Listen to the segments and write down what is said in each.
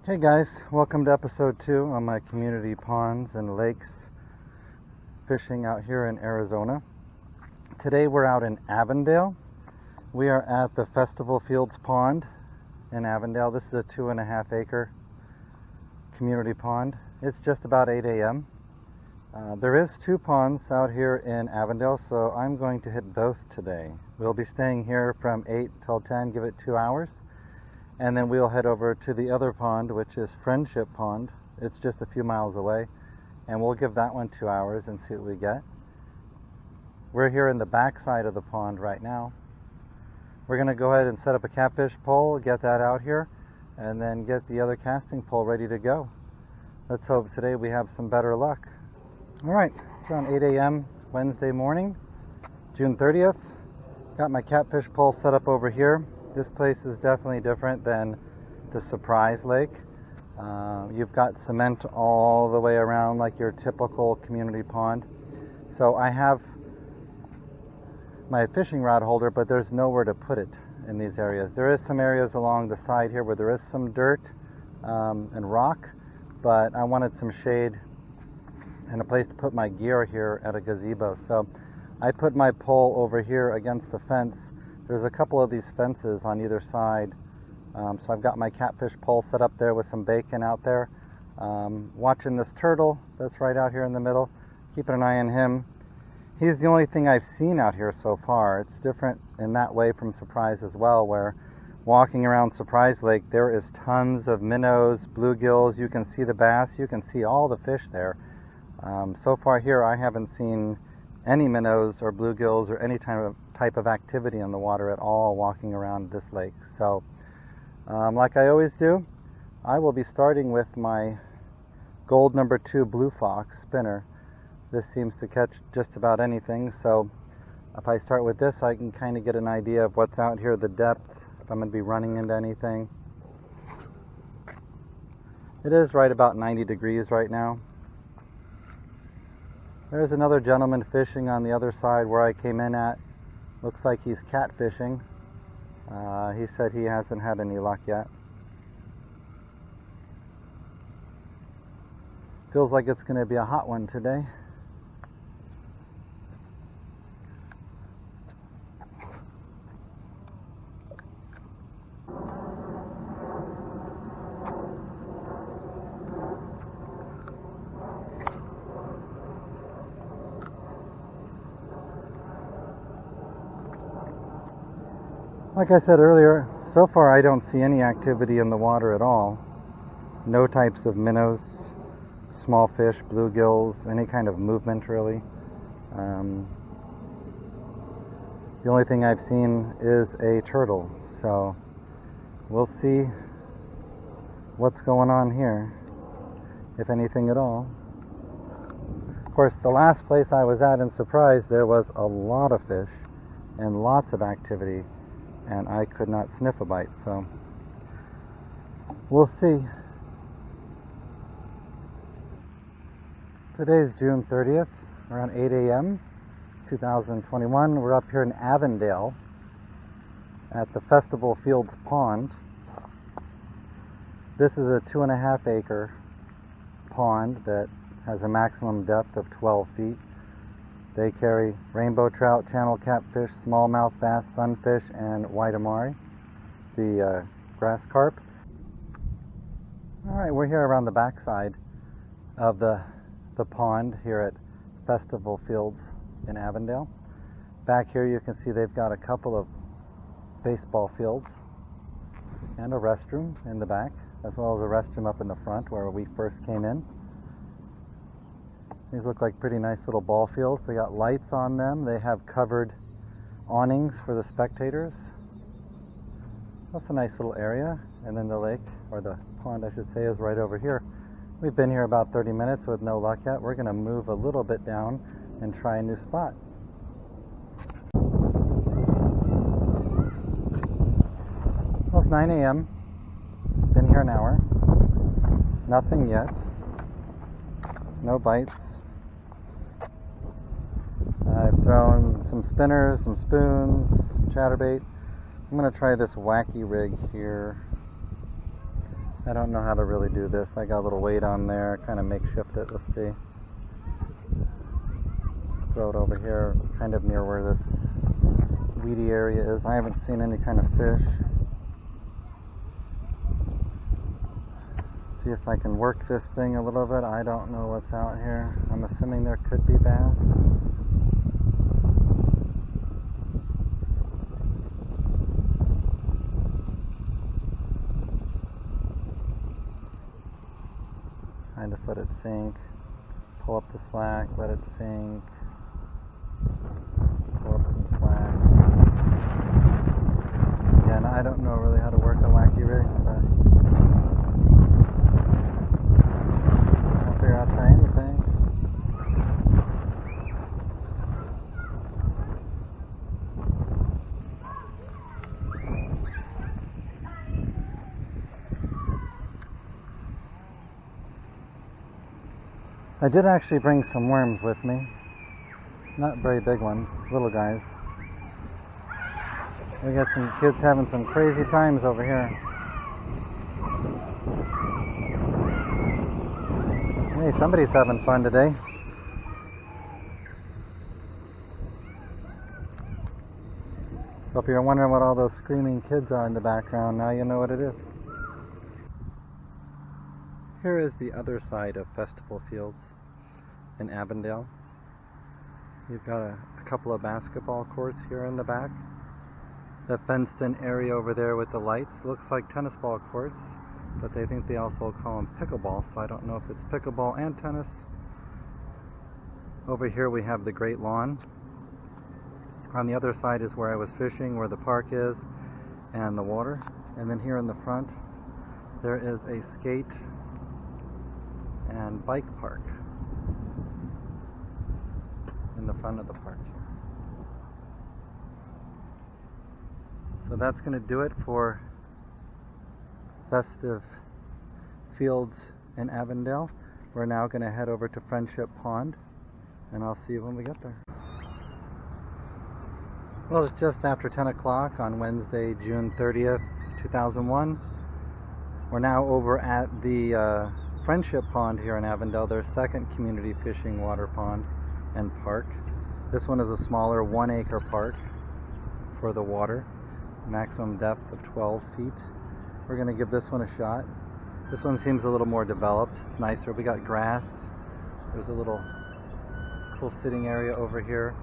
Hey guys, welcome to episode 2 on my community ponds and lakes fishing out here in Arizona. Today we're out in Avondale. We are at the Festival Fields Pond in Avondale. This is a 2.5 acre community pond. It's just about 8 a.m. There is 2 ponds out here in Avondale, so I'm going to hit both today. We'll be staying here from 8 till 10, give it 2 hours. And then we'll head over to the other pond, which is Friendship Pond. It's just a few miles away. And we'll give that one 2 hours and see what we get. We're here in the back side of the pond right now. We're going to go ahead and set up a catfish pole, get that out here, and then get the other casting pole ready to go. Let's hope today we have some better luck. Alright, it's around 8 a.m. Wednesday morning, June 30th. Got my catfish pole set up over here. This place is definitely different than the Surprise Lake. You've got cement all the way around like your typical community pond. So I have my fishing rod holder, but there's nowhere to put it in these areas. There is some areas along the side here where there is some dirt and rock, but I wanted some shade and a place to put my gear here at a gazebo. So I put my pole over here against the fence. There's a couple of these fences on either side, so I've got my catfish pole set up there with some bacon out there. Watching this turtle that's right out here in the middle, keeping an eye on him. He's the only thing I've seen out here so far. It's different in that way from Surprise as well, where walking around Surprise Lake there is tons of minnows, bluegills, you can see the bass, you can see all the fish there. So far here I haven't seen any minnows or bluegills or any type of activity in the water at all walking around this lake. So like I always do, I will be starting with my gold number 2 Blue Fox spinner. This seems to catch just about anything, so if I start with this I can kind of get an idea of what's out here, the depth, if I'm going to be running into anything. It is right about 90 degrees right now. There's another gentleman fishing on the other side where I came in at. Looks like he's catfishing. He said he hasn't had any luck yet. Feels like it's going to be a hot one today. Like I said earlier, so far I don't see any activity in the water at all. No types of minnows, small fish, bluegills, any kind of movement really. The only thing I've seen is a turtle, so we'll see what's going on here, if anything at all. Of course, the last place I was at in Surprise, there was a lot of fish and lots of activity, and I could not sniff a bite, so we'll see. Today's June 30th, around 8 a.m. 2021. We're up here in Avondale at the Festival Fields Pond. This is a 2.5 acre pond that has a maximum depth of 12 feet. They carry rainbow trout, channel catfish, smallmouth bass, sunfish, and white amari, the grass carp. Alright, we're here around the backside of the pond here at Festival Fields in Avondale. Back here you can see they've got a couple of baseball fields and a restroom in the back, as well as a restroom up in the front where we first came in. These look like pretty nice little ball fields. They got lights on them. They have covered awnings for the spectators. That's a nice little area. And then the lake, or the pond I should say, is right over here. We've been here about 30 minutes with no luck yet. We're going to move a little bit down and try a new spot. Well, it's 9 a.m. Been here an hour. Nothing yet. No bites. I've thrown some spinners, some spoons, chatterbait. I'm going to try this wacky rig here. I don't know how to really do this. I got a little weight on there, kind of makeshift it. Let's see. Throw it over here, kind of near where this weedy area is. I haven't seen any kind of fish. See if I can work this thing a little bit. I don't know what's out here. I'm assuming there could be bass. I just let it sink. Pull up the slack, let it sink. Pull up some slack. Again, I don't know really how to work a wacky rig, but I'll figure I'll try anything. I did actually bring some worms with me. Not very big ones, little guys. We got some kids having some crazy times over here. Hey, somebody's having fun today. So if you're wondering what all those screaming kids are in the background, now you know what it is. Here is the other side of Festival Fields in Avondale. You've got a couple of basketball courts here in the back. The fenced-in area over there with the lights looks like tennis ball courts, but they think they also call them pickleball, so I don't know if it's pickleball and tennis. Over here we have the Great Lawn. On the other side is where I was fishing, where the park is, and the water. And then here in the front, there is a skate and bike park in the front of the park here. So that's going to do it for Festive Fields in Avondale. We're now going to head over to Friendship Pond, and I'll see you when we get there. Well, it's just after 10 o'clock on Wednesday, June 30th, 2001. We're now over at the Friendship Pond here in Avondale, their second community fishing water pond and park. This one is a smaller 1-acre park for the water, maximum depth of 12 feet. We're going to give this one a shot. This one seems a little more developed. It's nicer. We got grass. There's a little cool sitting area over here.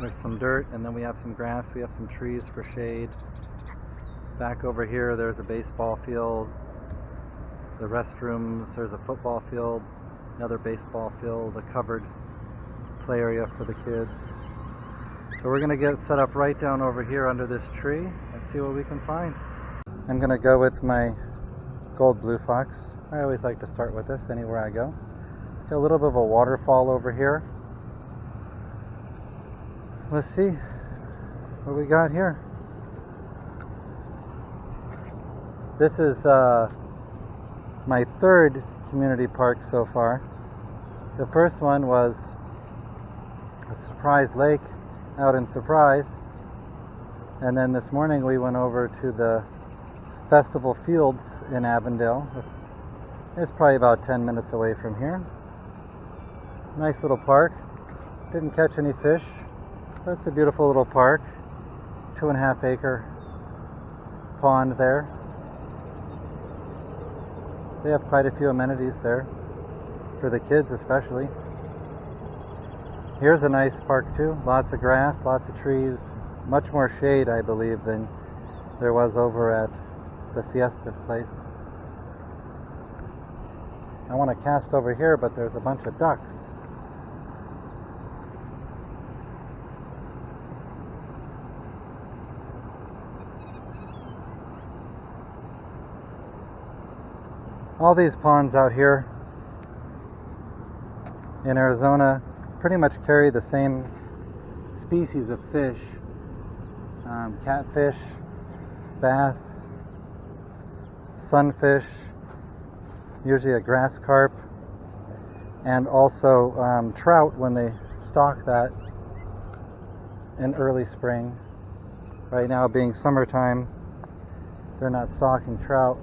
There's some dirt, and then we have some grass. We have some trees for shade. Back over here, there's a baseball field, the restrooms, there's a football field, another baseball field, a covered play area for the kids. So we're going to get set up right down over here under this tree and see what we can find. I'm going to go with my gold blue fox. I always like to start with this anywhere I go. Got a little bit of a waterfall over here. Let's see what we got here. This is my third community park so far. The first one was a Surprise Lake out in Surprise, and then this morning we went over to the Festival Fields in Avondale. It's probably about 10 minutes away from here. Nice little park. Didn't catch any fish, but it's a beautiful little park. 2.5 acre pond there. They have quite a few amenities there, for the kids especially. Here's a nice park too. Lots of grass, lots of trees, much more shade I believe than there was over at the Fiesta place. I want to cast over here, but there's a bunch of ducks. All these ponds out here in Arizona pretty much carry the same species of fish. Catfish, bass, sunfish, usually a grass carp, and also trout when they stock that in early spring. Right now being summertime, they're not stocking trout.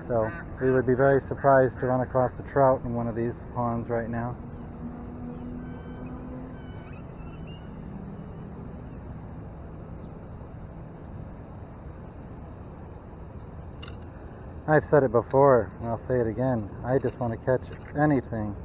So we would be very surprised to run across a trout in one of these ponds right now. I've said it before, and I'll say it again. I just want to catch anything.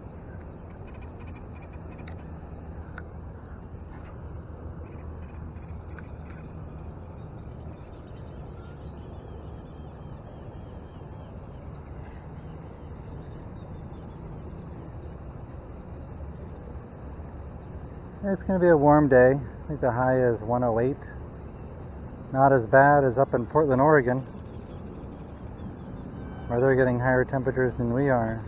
It's going to be a warm day. I think the high is 108. Not as bad as up in Portland, Oregon, where they're getting higher temperatures than we are.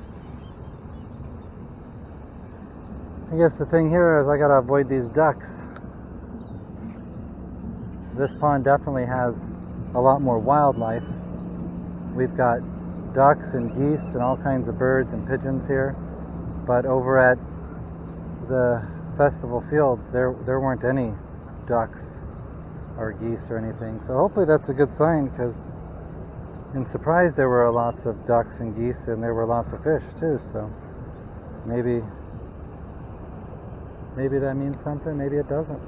I guess the thing here is I gotta avoid these ducks. This pond definitely has a lot more wildlife. We've got ducks and geese and all kinds of birds and pigeons here, but over at the festival fields there weren't any ducks or geese or anything. So hopefully that's a good sign, because in Surprise there were lots of ducks and geese, and there were lots of fish too, so maybe that means something, maybe it doesn't.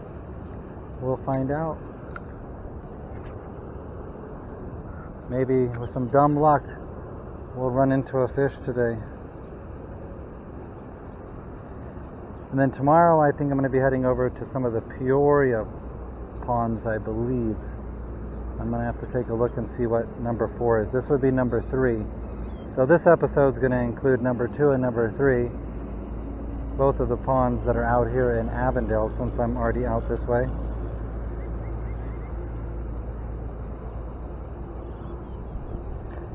We'll find out. Maybe with some dumb luck we'll run into a fish today. And then tomorrow I think I'm going to be heading over to some of the Peoria ponds, I believe. I'm going to have to take a look and see what number 4 is. This would be number 3. So this episode is going to include number 2 and number 3, both of the ponds that are out here in Avondale, since I'm already out this way.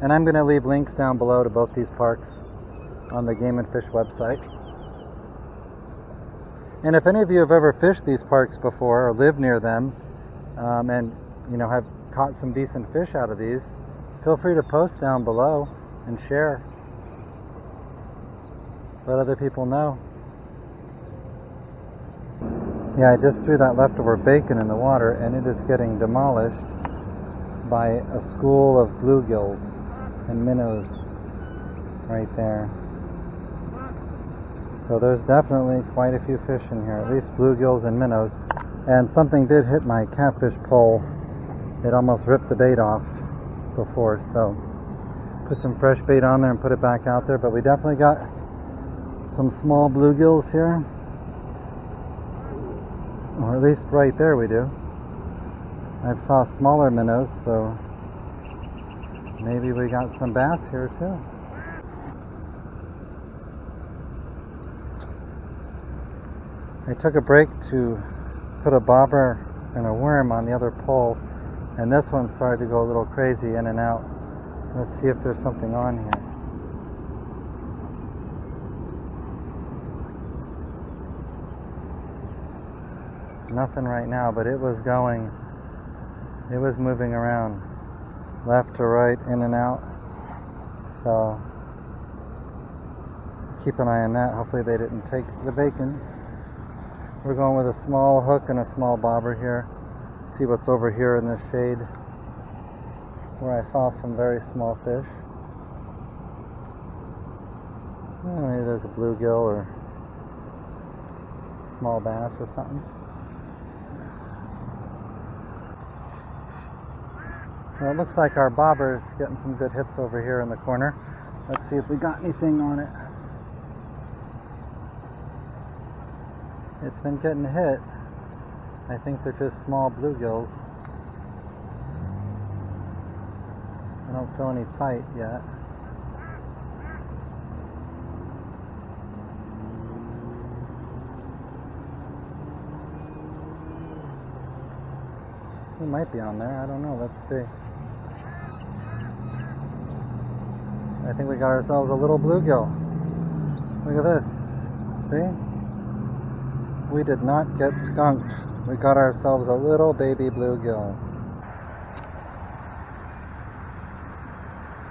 And I'm going to leave links down below to both these parks on the Game and Fish website. And if any of you have ever fished these parks before or lived near them, and have caught some decent fish out of these, feel free to post down below and share. Let other people know. Yeah, I just threw that leftover bacon in the water, and it is getting demolished by a school of bluegills and minnows right there. So there's definitely quite a few fish in here, at least bluegills and minnows. And something did hit my catfish pole. It almost ripped the bait off before, so put some fresh bait on there and put it back out there. But we definitely got some small bluegills here, or at least right there we do. I saw smaller minnows, so maybe we got some bass here too. I took a break to put a bobber and a worm on the other pole, and this one started to go a little crazy in and out. Let's see if there's something on here. Nothing right now, but it was moving around left to right, in and out. So keep an eye on that. Hopefully they didn't take the bacon. We're going with a small hook and a small bobber here. See what's over here in the shade, where I saw some very small fish. Maybe there's a bluegill or small bass or something. Well, it looks like our bobber's getting some good hits over here in the corner. Let's see if we got anything on it. It's been getting hit. I think they're just small bluegills. I don't feel any fight yet. He might be on there, I don't know, let's see. I think we got ourselves a little bluegill. Look at this, see? We did not get skunked. We got ourselves a little baby bluegill.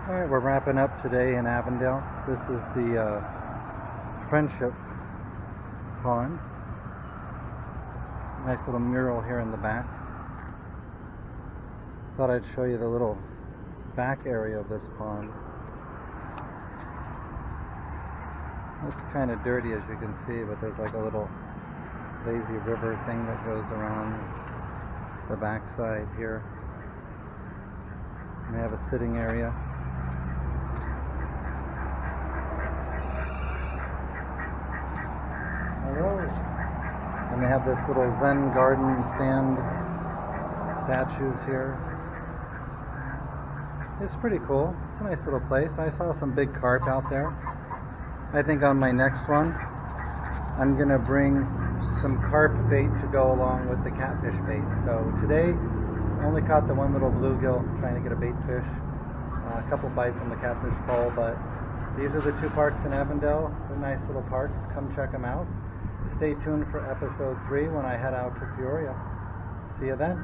Alright, we're wrapping up today in Avondale. This is the Friendship Pond. Nice little mural here in the back. Thought I'd show you the little back area of this pond. It's kind of dirty, as you can see, but there's like a little lazy river thing that goes around the backside here. And they have a sitting area. Hello. And they have this little Zen garden sand statues here. It's pretty cool. It's a nice little place. I saw some big carp out there. I think on my next one, I'm going to bring some carp bait to go along with the catfish bait. So today, I only caught the one little bluegill trying to get a bait fish. A couple bites on the catfish pole, but these are the two parks in Avondale. They're nice little parks. Come check them out. Stay tuned for episode 3 when I head out to Peoria. See you then.